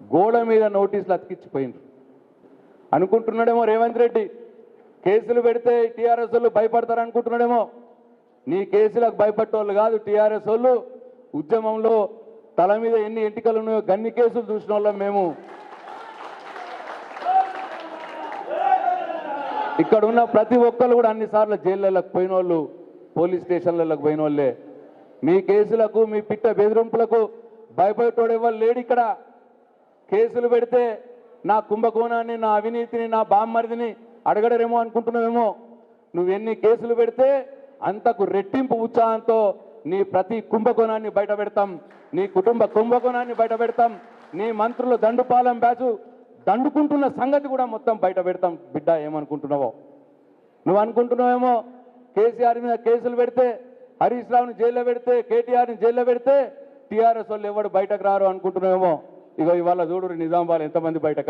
గోడ మీద నోటీసులు అతికిచ్చిపోయిండ్రు. అనుకుంటున్నాడేమో రేవంత్ రెడ్డి కేసులు పెడితే టీఆర్ఎస్ వాళ్ళు భయపడతారు అనుకుంటున్నాడేమో. నీ కేసులకు భయపడేవాళ్ళు కాదు టీఆర్ఎస్ వాళ్ళు. ఉద్యమంలో తల మీద ఎన్ని ఎంటికలు ఉన్నాయో గన్ని కేసులు చూసిన వాళ్ళం మేము. ఇక్కడ ఉన్న ప్రతి ఒక్కరు కూడా అన్నిసార్లు జైళ్ళకి పోయిన వాళ్ళు, పోలీస్ స్టేషన్లకు పోయిన వాళ్ళే. మీ కేసులకు మీ పిట్ట బెదిరింపులకు భయపడేటోడు ఎవరు లేడు ఇక్కడ. కేసులు పెడితే నా కుంభకోణాన్ని, నా అవినీతిని, నా బామ్మరిదిని అడగడరేమో అనుకుంటున్నావేమో. నువ్వు ఎన్ని కేసులు పెడితే అంతకు రెట్టింపు ఉత్సాహంతో నీ ప్రతి కుంభకోణాన్ని బయట పెడతాం, నీ కుటుంబ కుంభకోణాన్ని బయట పెడతాం, నీ మంత్రుల దండుపాలెం బ్యాచు దండుకుంటున్న సంగతి కూడా మొత్తం బయట పెడతాం. బిడ్డ ఏమనుకుంటున్నావో. నువ్వు అనుకుంటున్నావేమో కేసీఆర్ మీద కేసులు పెడితే, హరీష్ రావుని జైల్లో పెడితే, కేటీఆర్ని జైల్లో పెడితే టీఆర్ఎస్ వాళ్ళు ఎవడు బయటకు రారు అనుకుంటున్నావేమో. ఇగో ఇవాళ చూడు నిజామాబాద్ ఎంతమంది బయటకు